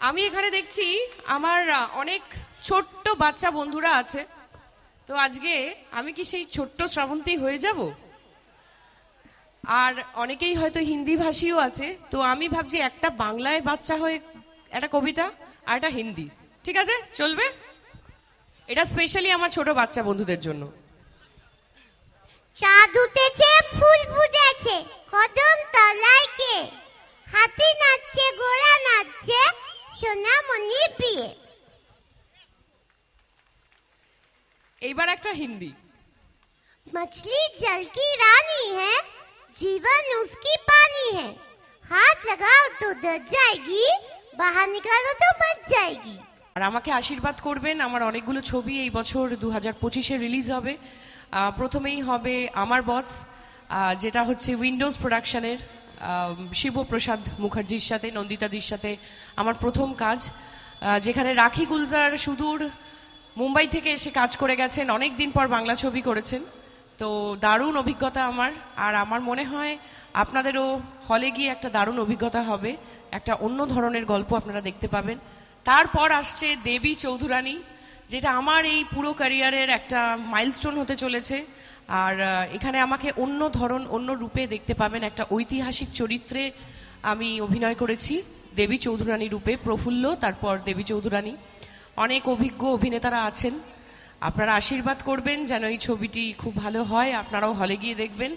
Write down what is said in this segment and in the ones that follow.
আমি এখানে দেখছি আমার অনেক ছোট্ট বাচ্চা বন্ধুরা আছে। তো আজকে আমি কি সেই ছোট্ট শ্রাবন্তী হয়ে যাব? আর অনেকেই হয়তো হিন্দি ভাষীও আছে, তো আমি ভাবছি একটা বাংলায় বাচ্চা হয়ে একটা কবিতা আর একটা হিন্দি, ঠিক আছে চলবে? এটা স্পেশালি আমার ছোট বাচ্চা বন্ধুদের জন্য। চাঁদ উঠেছে, ফুল ফুটেছে, কদম তলায় কে? হাতি নাচছে, ঘোড়া নাচছে, সোনামণি প্রিয়ে। এইবার একটা হিন্দি। मछली जल की रानी है, जीवन उसकी पानी है, हाथ लगाओ तो डर जाएगी, बाहर निकालो तो मर जाएगी। আর আমাকে আশীর্বাদ করবেন, আমার অনেকগুলো ছবি এই বছর 2025-এ রিলিজ হবে। প্রথমেই হবে আমার বস, যেটা হচ্ছে উইন্ডোজ প্রোডাকশনের শিবপ্রসাদ মুখার্জির সাথে, নন্দিতাদির সাথে আমার প্রথম কাজ, যেখানে রাখি গুলজার সুদূর মুম্বাই থেকে এসে কাজ করে গেছেন, অনেক দিন পর বাংলা ছবি করেছেন। তো দারুণ অভিজ্ঞতা আমার, আর আমার মনে হয় আপনাদেরও হলে গিয়ে একটা দারুণ অভিজ্ঞতা হবে, একটা অন্য ধরনের গল্প আপনারা দেখতে পাবেন। তারপর আসছে দেবী চৌধুরানী, যেটা আমার এই পুরো ক্যারিয়ারের একটা মাইলস্টোন হতে চলেছে। আর এখানে আমাকে অন্য ধরন, অন্য রূপে দেখতে পাবেন। একটা ঐতিহাসিক চরিত্রে আমি অভিনয় করেছি দেবী চৌধুরানী রূপে, প্রফুল্ল, তারপর দেবী চৌধুরানী। অনেক অভিজ্ঞ অভিনেতারা আছেন, আপনারা আশীর্বাদ করবেন যেন এই ছবিটি খুব ভালো হয়, আপনারাও হলে গিয়ে দেখবেন।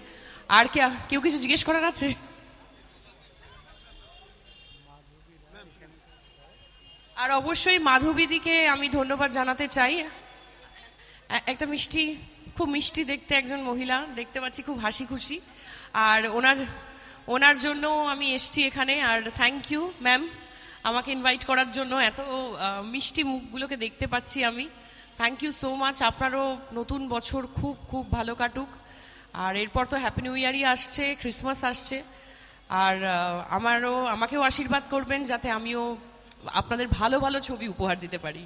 আর কেউ কিছু জিজ্ঞেস করার আছে? আর অবশ্যই মাধবীদিকে আমি ধন্যবাদ জানাতে চাই। একটা মিষ্টি, খুব মিষ্টি দেখতে একজন মহিলা দেখতে পাচ্ছি, খুব হাসি খুশি। আর ওনার জন্য আমি এসছি এখানে। আর থ্যাংক ইউ ম্যাম আমাকে ইনভাইট করার জন্য। এত মিষ্টি মুখগুলোকে দেখতে পাচ্ছি আমি। Thank you so much. আপনারও নতুন বছর খুব খুব ভালো কাটুক। আর এরপর তো হ্যাপি নিউ ইয়ারই আসছে, ক্রিসমাস আসছে। আর আমাকেও আশীর্বাদ করবেন যাতে আমিও আপনাদের ভালো ভালো ছবি উপহার দিতে পারি।